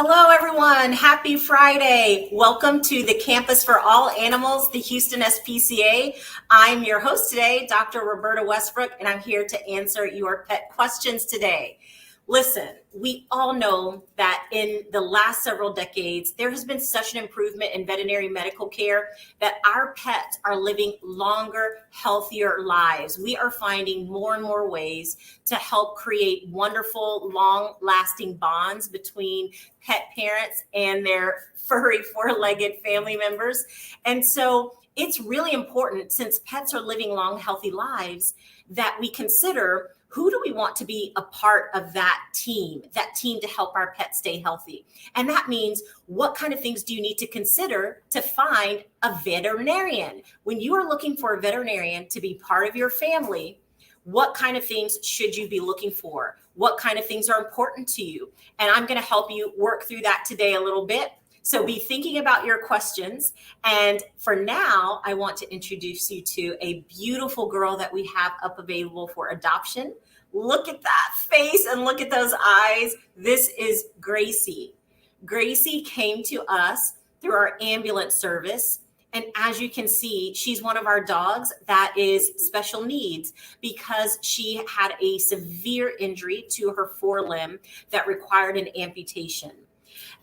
Hello, everyone. Happy Friday. Welcome to the Campus for All Animals, the Houston SPCA. I'm your host today, Dr. Roberta Westbrook, and I'm here to answer your pet questions today. Listen, we all know that in the last several decades, there has been such an improvement in veterinary medical care that our pets are living longer, healthier lives. We are finding more and more ways to help create wonderful, long-lasting bonds between pet parents and their furry, four-legged family members. And so it's really important, since pets are living long, healthy lives, that we consider who do we want to be a part of that team to help our pets stay healthy. And that means, what kind of things do you need to consider to find a veterinarian? When you are looking for a veterinarian to be part of your family, what kind of things should you be looking for? What kind of things are important to you? And I'm going to help you work through that today a little bit. So be thinking about your questions. And for now, I want to introduce you to a beautiful girl that we have up available for adoption. Look at that face and look at those eyes. This is Gracie. Gracie came to us through our ambulance service. And as you can see, she's one of our dogs that is special needs because she had a severe injury to her forelimb that required an amputation.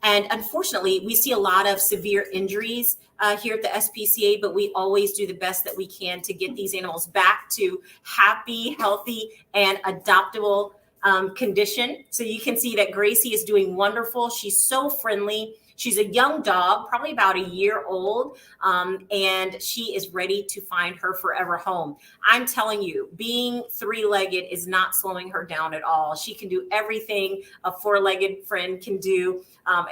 And unfortunately, we see a lot of severe injuries here at the SPCA, but we always do the best that we can to get these animals back to happy, healthy, and adoptable condition. So you can see that Gracie is doing wonderful. She's so friendly. She's a young dog, probably about a year old, and she is ready to find her forever home. I'm telling you, being three-legged is not slowing her down at all. She can do everything a four-legged friend can do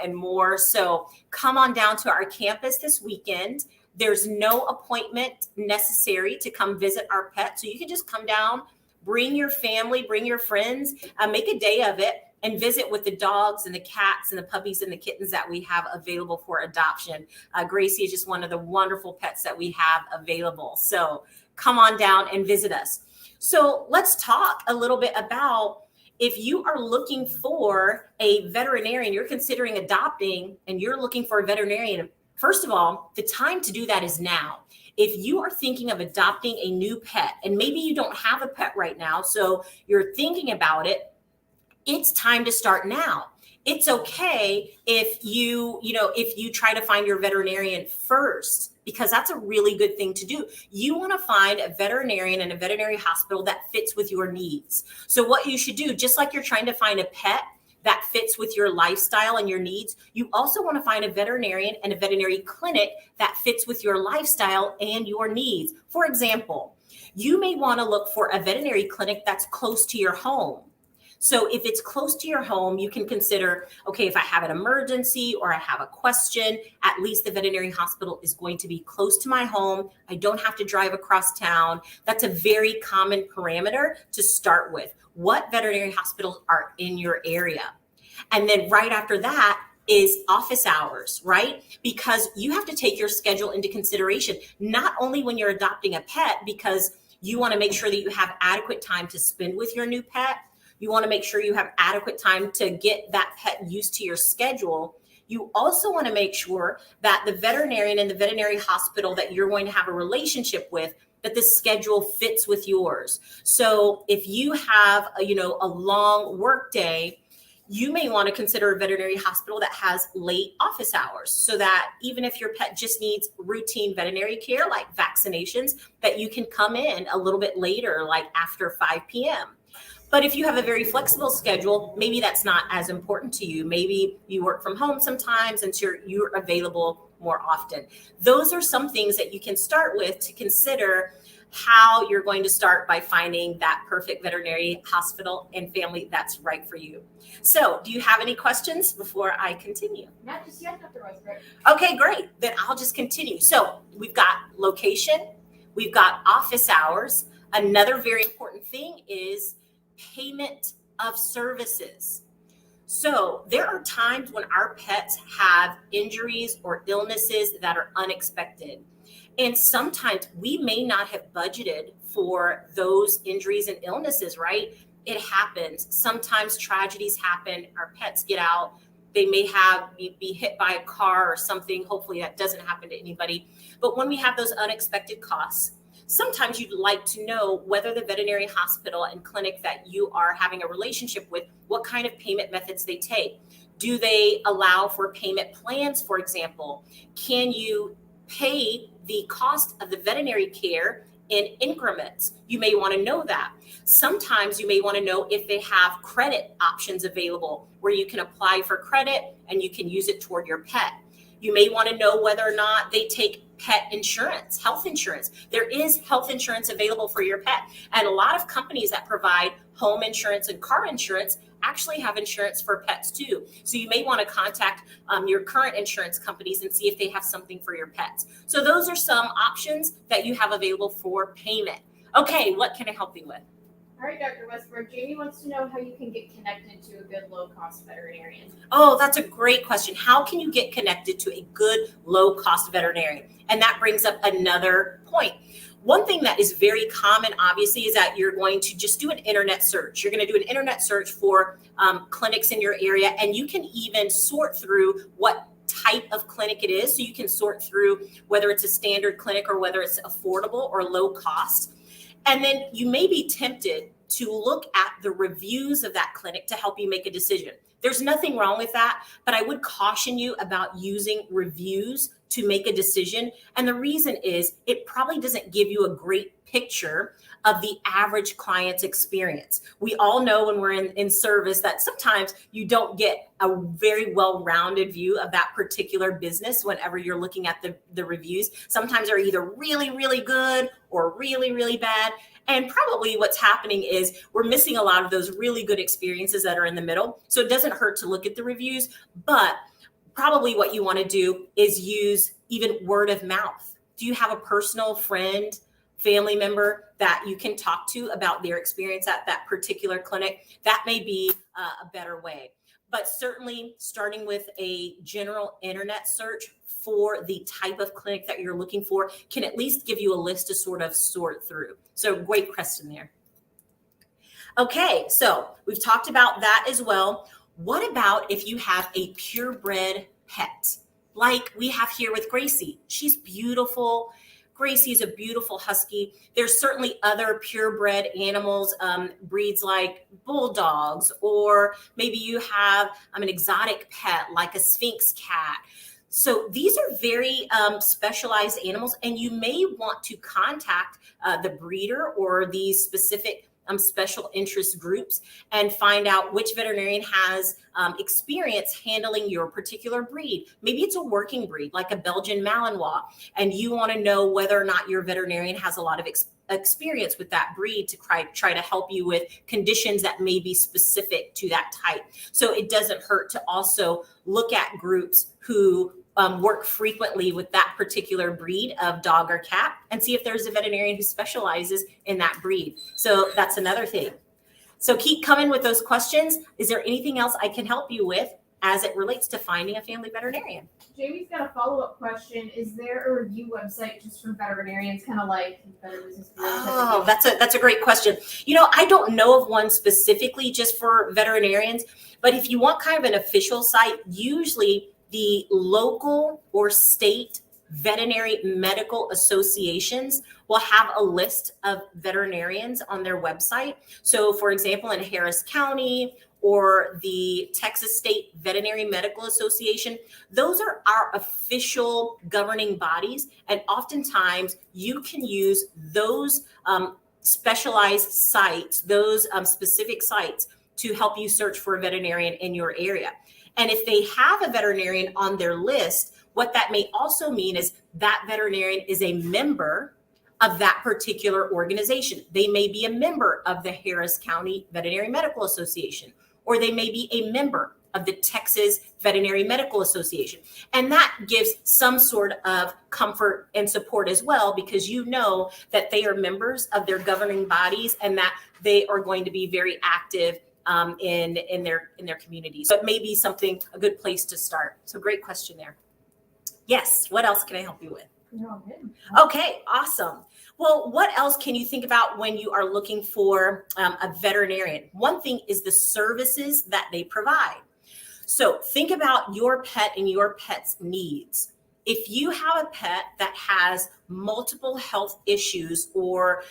and more. So come on down to our campus this weekend. There's no appointment necessary to come visit our pet. So you can just come down, bring your family, bring your friends, make a day of it, and visit with the dogs and the cats and the puppies and the kittens that we have available for adoption. Gracie is just one of the wonderful pets that we have available. So come on down and visit us. So let's talk a little bit about if you are looking for a veterinarian, you're considering adopting and you're looking for a veterinarian. First of all, the time to do that is now. If you are thinking of adopting a new pet, and maybe you don't have a pet right now, so you're thinking about it, it's time to start now. It's okay if you try to find your veterinarian first, because that's a really good thing to do. You want to find a veterinarian and a veterinary hospital that fits with your needs. So what you should do, just like you're trying to find a pet that fits with your lifestyle and your needs, you also want to find a veterinarian and a veterinary clinic that fits with your lifestyle and your needs. For example, you may want to look for a veterinary clinic that's close to your home. So if it's close to your home, you can consider, okay, if I have an emergency or I have a question, at least the veterinary hospital is going to be close to my home. I don't have to drive across town. That's a very common parameter to start with. What veterinary hospitals are in your area? And then right after that is office hours, right? Because you have to take your schedule into consideration, not only when you're adopting a pet, because you want to make sure that you have adequate time to spend with your new pet. You want to make sure you have adequate time to get that pet used to your schedule. You also want to make sure that the veterinarian and the veterinary hospital that you're going to have a relationship with, that the schedule fits with yours. So if you have a long work day, you may want to consider a veterinary hospital that has late office hours, so that even if your pet just needs routine veterinary care like vaccinations, that you can come in a little bit later, like after 5 p.m. But if you have a very flexible schedule, maybe that's not as important to you. Maybe you work from home sometimes and you're available more often. Those are some things that you can start with to consider how you're going to start by finding that perfect veterinary hospital and family that's right for you. So do you have any questions before I continue? Not just yet, Dr. Westbrook. Okay, great. Then I'll just continue. So we've got location, we've got office hours. Another very important thing is payment of services. So there are times when our pets have injuries or illnesses that are unexpected. And sometimes we may not have budgeted for those injuries and illnesses, right? It happens. Sometimes tragedies happen. Our pets get out. They may be hit by a car or something. Hopefully that doesn't happen to anybody. But when we have those unexpected costs, sometimes you'd like to know whether the veterinary hospital and clinic that you are having a relationship with, what kind of payment methods they take. Do they allow for payment plans, for example? Can you pay the cost of the veterinary care in increments? You may want to know that. Sometimes you may want to know if they have credit options available where you can apply for credit and you can use it toward your pet. You may want to know whether or not they take pet insurance, health insurance. There is health insurance available for your pet. And a lot of companies that provide home insurance and car insurance actually have insurance for pets too. So you may want to contact your current insurance companies and see if they have something for your pets. So those are some options that you have available for payment. Okay, what can I help you with? All right, Dr. Westbrook, Jamie wants to know how you can get connected to a good low-cost veterinarian. Oh, that's a great question. How can you get connected to a good low-cost veterinarian? And that brings up another point. One thing that is very common, obviously, is that you're going to just do an internet search. You're going to do an internet search for clinics in your area, and you can even sort through what type of clinic it is. So you can sort through whether it's a standard clinic or whether it's affordable or low cost. And then you may be tempted to look at the reviews of that clinic to help you make a decision. There's nothing wrong with that, but I would caution you about using reviews to make a decision. And the reason is it probably doesn't give you a great picture of the average client's experience. We all know when we're in service that sometimes you don't get a very well-rounded view of that particular business whenever you're looking at the reviews. Sometimes they're either really, really good or really, really bad. And probably what's happening is we're missing a lot of those really good experiences that are in the middle. So it doesn't hurt to look at the reviews, but probably what you want to do is use even word of mouth. Do you have a personal friend, family member that you can talk to about their experience at that particular clinic? That may be a better way. But certainly starting with a general internet search for the type of clinic that you're looking for can at least give you a list to sort of sort through. So great question there. Okay, so we've talked about that as well. What about if you have a purebred pet, like we have here with Gracie? She's beautiful. Gracie is a beautiful husky. There's certainly other purebred animals, breeds like bulldogs, or maybe you have an exotic pet like a Sphinx cat. So these are very specialized animals, and you may want to contact the breeder or these specific special interest groups and find out which veterinarian has experience handling your particular breed. Maybe it's a working breed like a Belgian Malinois, and you want to know whether or not your veterinarian has a lot of experience with that breed to try to help you with conditions that may be specific to that type. So it doesn't hurt to also look at groups who work frequently with that particular breed of dog or cat and see if there's a veterinarian who specializes in that breed. So that's another thing. So keep coming with those questions. Is there anything else I can help you with as it relates to finding a family veterinarian? Jamie's got a follow-up question. Is there a review website just for veterinarians, kind of like Better Business Bureau? Oh, that's a great question. I don't know of one specifically just for veterinarians, but if you want kind of an official site, usually the local or state veterinary medical associations will have a list of veterinarians on their website. So for example, in Harris County or the Texas State Veterinary Medical Association, those are our official governing bodies. And oftentimes you can use those specialized sites, those specific sites to help you search for a veterinarian in your area. And if they have a veterinarian on their list, what that may also mean is that veterinarian is a member of that particular organization. They may be a member of the Harris County Veterinary Medical Association, or they may be a member of the Texas Veterinary Medical Association. And that gives some sort of comfort and support as well, because you know that they are members of their governing bodies and that they are going to be very active in their communities. So it may be a good place to start. So great question there. Yes. What else can I help you with? Okay. Awesome. Well, what else can you think about when you are looking for a veterinarian? One thing is the services that they provide. So think about your pet and your pet's needs. If you have a pet that has multiple health issues, or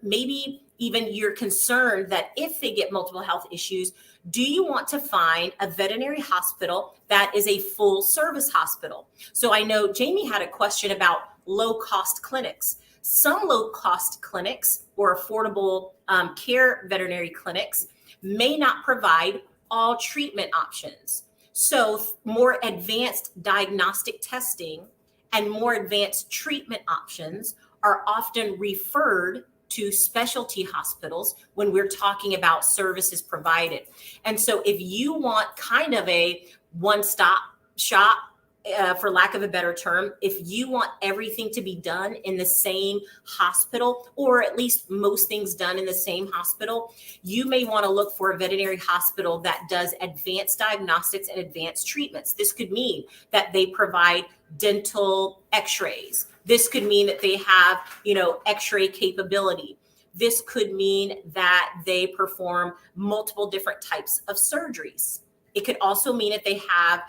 maybe even you're concerned that if they get multiple health issues, do you want to find a veterinary hospital that is a full service hospital? So I know Jamie had a question about low cost clinics. Some low cost clinics or affordable care veterinary clinics may not provide all treatment options. So more advanced diagnostic testing and more advanced treatment options are often referred to specialty hospitals when we're talking about services provided. And so if you want kind of a one-stop shop, for lack of a better term, if you want everything to be done in the same hospital, or at least most things done in the same hospital, you may want to look for a veterinary hospital that does advanced diagnostics and advanced treatments. This could mean that they provide dental x-rays. This could mean that they have, x-ray capability. This could mean that they perform multiple different types of surgeries. It could also mean that they have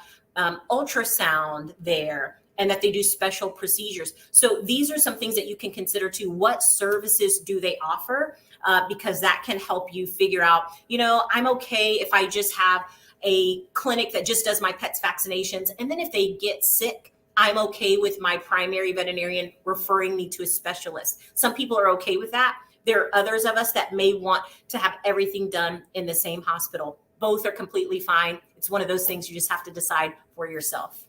ultrasound there and that they do special procedures. So these are some things that you can consider too. What services do they offer? Because that can help you figure out, I'm okay if I just have a clinic that just does my pets vaccinations. And then if they get sick, I'm okay with my primary veterinarian referring me to a specialist. Some people are okay with that. There are others of us that may want to have everything done in the same hospital. Both are completely fine. It's one of those things you just have to decide for yourself.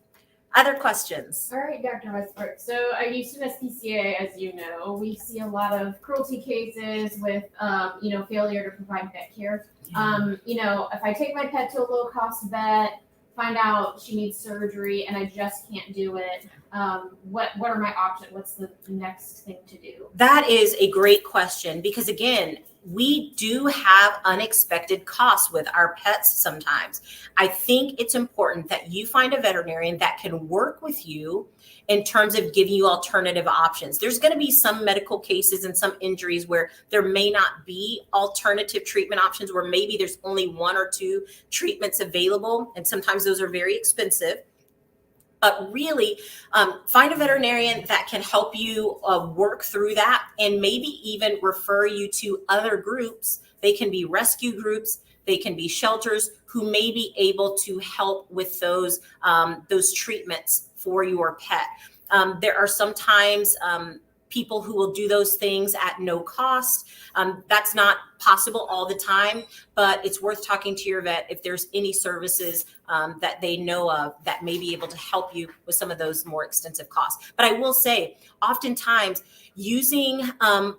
Other questions? All right, Dr. Westbrook. So at Houston SPCA, as you know, we see a lot of cruelty cases with, failure to provide vet care. If I take my pet to a low-cost vet, find out she needs surgery, and I just can't do it, what are my options? What's the next thing to do? That is a great question because, again, we do have unexpected costs with our pets sometimes. I think it's important that you find a veterinarian that can work with you in terms of giving you alternative options. There's going to be some medical cases and some injuries where there may not be alternative treatment options, where maybe there's only 1 or 2 treatments available, and sometimes those are very expensive. But really, find a veterinarian that can help you work through that, and maybe even refer you to other groups. They can be rescue groups, they can be shelters who may be able to help with those treatments for your pet. There are sometimes people who will do those things at no cost. That's not possible all the time, but it's worth talking to your vet if there's any services that they know of that may be able to help you with some of those more extensive costs. But I will say, oftentimes, using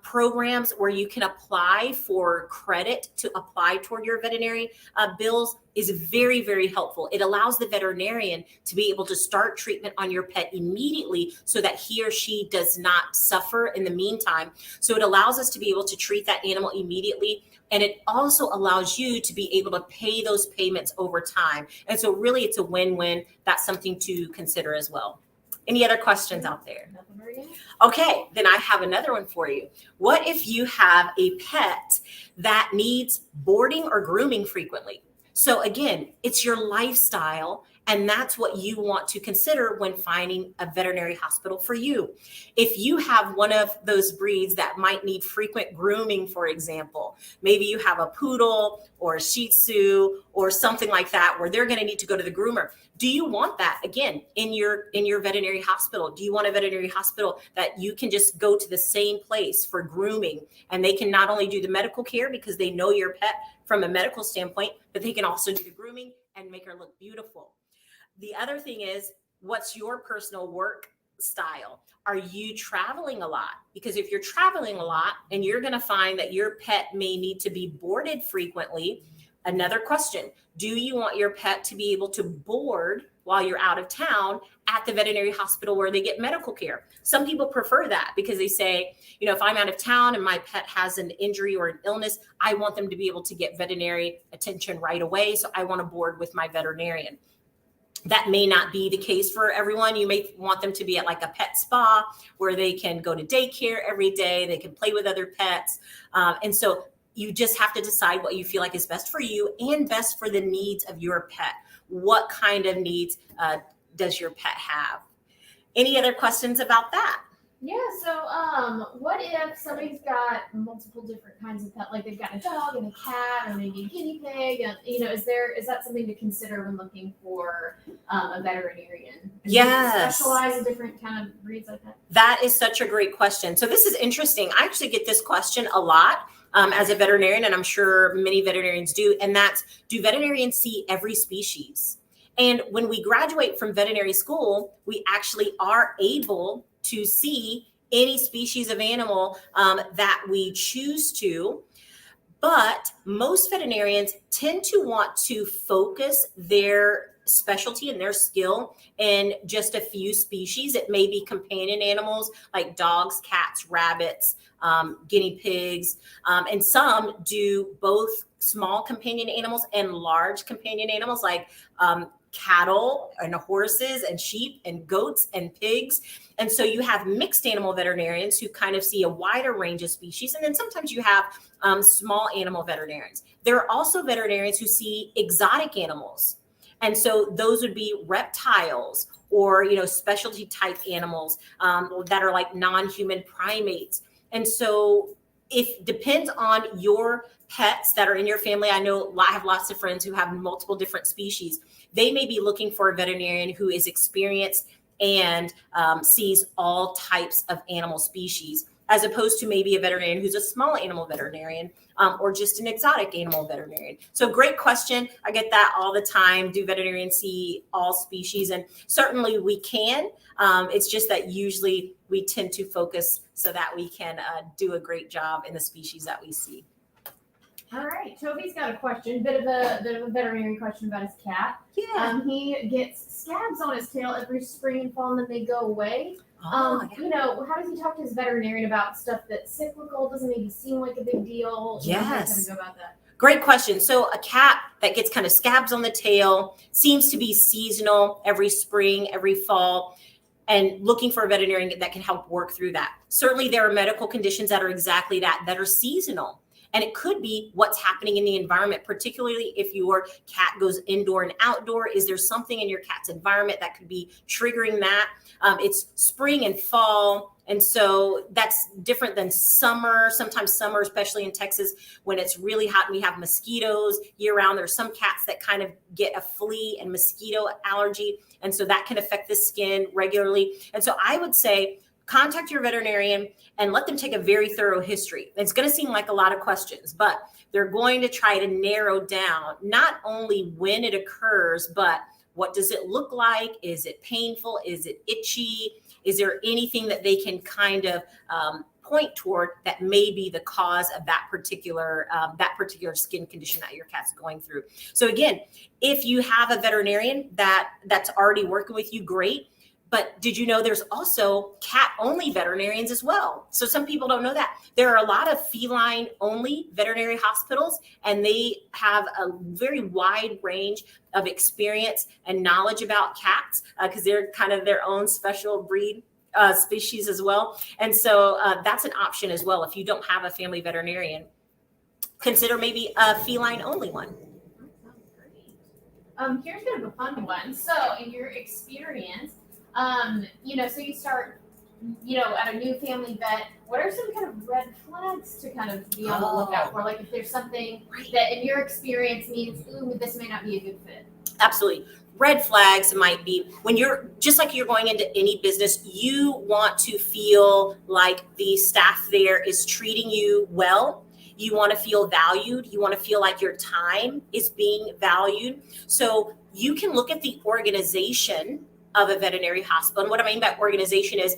programs where you can apply for credit to apply toward your veterinary bills is very, very helpful. It allows the veterinarian to be able to start treatment on your pet immediately so that he or she does not suffer in the meantime. So it allows us to be able to treat that animal immediately. And it also allows you to be able to pay those payments over time. And so really it's a win-win. That's something to consider as well. Any other questions out there? Okay, then I have another one for you. What if you have a pet that needs boarding or grooming frequently? So again, it's your lifestyle, and that's what you want to consider when finding a veterinary hospital for you. If you have one of those breeds that might need frequent grooming, for example, maybe you have a poodle or a Shih Tzu or something like that where they're going to need to go to the groomer. Do you want that, again, in your veterinary hospital? Do you want a veterinary hospital that you can just go to the same place for grooming, and they can not only do the medical care because they know your pet from a medical standpoint, but they can also do the grooming and make her look beautiful? The other thing is, what's your personal work style? Are you traveling a lot? Because if you're traveling a lot and you're going to find that your pet may need to be boarded frequently, another question, do you want your pet to be able to board while you're out of town at the veterinary hospital where they get medical care? Some people prefer that because they say, if I'm out of town and my pet has an injury or an illness, I want them to be able to get veterinary attention right away. So I want to board with my veterinarian. That may not be the case for everyone. You may want them to be at like a pet spa where they can go to daycare every day. They can play with other pets. And so you just have to decide what you feel like is best for you and best for the needs of your pet. What kind of needs does your pet have? Any other questions about that? Yeah, so what if somebody's got multiple different kinds of pet, like they've got a dog and a cat or maybe a guinea pig, and is that something to consider when looking for a veterinarian? Yes. Specialize in different kind of breeds like that? That is such a great question. So this is interesting. I actually get this question a lot as a veterinarian, and I'm sure many veterinarians do, and that's, do veterinarians see every species? And when we graduate from veterinary school, we actually are able to see any species of animal that we choose to. But most veterinarians tend to want to focus their specialty and their skill in just a few species. It may be companion animals like dogs, cats, rabbits, guinea pigs, and some do both small companion animals and large companion animals like cattle and horses and sheep and goats and pigs. And so you have mixed animal veterinarians who kind of see a wider range of species. And then sometimes you have small animal veterinarians. There are also veterinarians who see exotic animals. And so those would be reptiles or, specialty type animals that are like non-human primates. And so If depends on your pets that are in your family. I know I have lots of friends who have multiple different species. They may be looking for a veterinarian who is experienced and sees all types of animal species, as opposed to maybe a veterinarian who's a small animal veterinarian or just an exotic animal veterinarian. So great question. I get that all the time. Do veterinarians see all species? And certainly we can. It's just that usually we tend to focus so that we can do a great job in the species that we see. All right, Toby's got a question, bit of a veterinary question about his cat. Yeah. He gets scabs on his tail every spring and fall, and then they go away. Yeah. You know, how does he talk to his veterinarian about stuff that's cyclical, doesn't maybe seem like a big deal? Yes. How do go about that? Great question. So a cat that gets kind of scabs on the tail seems to be seasonal every spring, every fall, and looking for a veterinarian that can help work through that. Certainly there are medical conditions that are exactly that are seasonal. And it could be what's happening in the environment, particularly if your cat goes indoor and outdoor. Is there something in your cat's environment that could be triggering that? It's spring and fall. And so that's different than summer. Sometimes summer, especially in Texas, when it's really hot and we have mosquitoes year round, there's some cats that kind of get a flea and mosquito allergy. And so that can affect the skin regularly. And so I would say, contact your veterinarian and let them take a very thorough history. It's going to seem like a lot of questions, but they're going to try to narrow down not only when it occurs, but what does it look like? Is it painful? Is it itchy? Is there anything that they can kind of point toward that may be the cause of that particular skin condition that your cat's going through? So again, if you have a veterinarian that's already working with you, great. But did you know there's also cat-only veterinarians as well? So some people don't know that. There are a lot of feline-only veterinary hospitals, and they have a very wide range of experience and knowledge about cats because they're kind of their own special breed species as well. And so that's an option as well. If you don't have a family veterinarian, consider maybe a feline-only one. That sounds great. Here's kind of a fun one. So in your experience, so you start, at a new family vet, what are some kind of red flags to kind of be on the lookout for? Like if there's something that in your experience means, ooh, this may not be a good fit. Absolutely. Red flags might be when you're just like you're going into any business, you want to feel like the staff there is treating you well. You want to feel valued. You want to feel like your time is being valued. So you can look at the organization of a veterinary hospital. And what I mean by organization is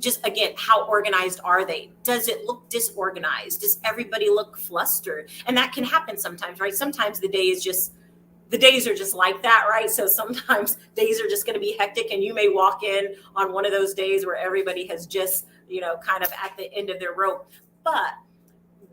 just, again, how organized are they? Does it look disorganized? Does everybody look flustered? And that can happen sometimes, right? Sometimes the days are just like that, right? So sometimes days are just going to be hectic, and you may walk in on one of those days where everybody has just, kind of at the end of their rope. But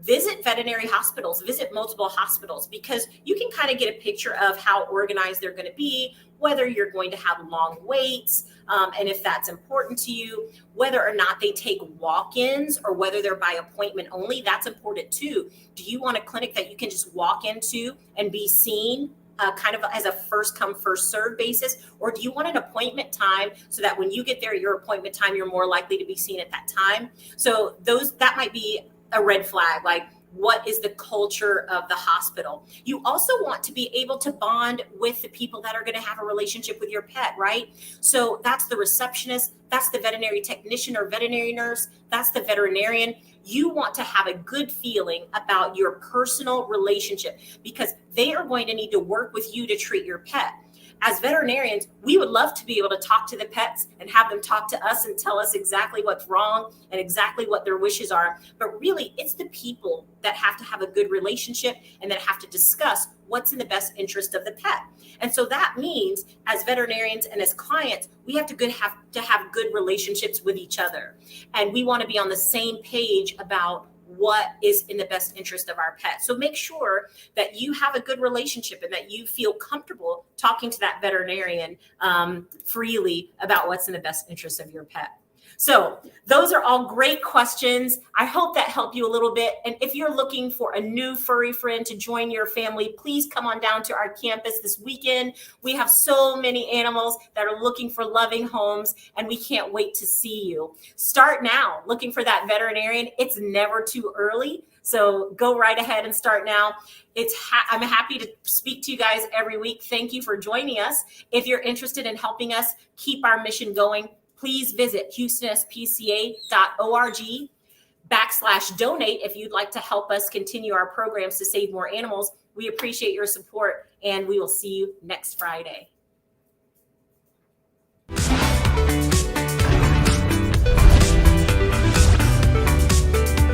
visit veterinary hospitals, visit multiple hospitals, because you can kind of get a picture of how organized they're going to be, whether you're going to have long waits, and if that's important to you, whether or not they take walk-ins or whether they're by appointment only, that's important too. Do you want a clinic that you can just walk into and be seen kind of as a first come, first serve basis? Or do you want an appointment time so that when you get there, your appointment time, you're more likely to be seen at that time? So that might be a red flag. Like, what is the culture of the hospital? You also want to be able to bond with the people that are going to have a relationship with your pet, right? So that's the receptionist, that's the veterinary technician or veterinary nurse, that's the veterinarian. You want to have a good feeling about your personal relationship because they are going to need to work with you to treat your pet. As veterinarians, we would love to be able to talk to the pets and have them talk to us and tell us exactly what's wrong and exactly what their wishes are. But really, it's the people that have to have a good relationship and that have to discuss what's in the best interest of the pet. And so that means as veterinarians and as clients, we have to have good relationships with each other. And we want to be on the same page about what is in the best interest of our pet. So make sure that you have a good relationship and that you feel comfortable talking to that veterinarian freely about what's in the best interest of your pet. So those are all great questions. I hope that helped you a little bit. And if you're looking for a new furry friend to join your family, please come on down to our campus this weekend. We have so many animals that are looking for loving homes, and we can't wait to see you. Start now looking for that veterinarian. It's never too early. So go right ahead and start now. I'm happy to speak to you guys every week. Thank you for joining us. If you're interested in helping us keep our mission going, please visit HoustonSPCA.org/donate if you'd like to help us continue our programs to save more animals. We appreciate your support, and we will see you next Friday.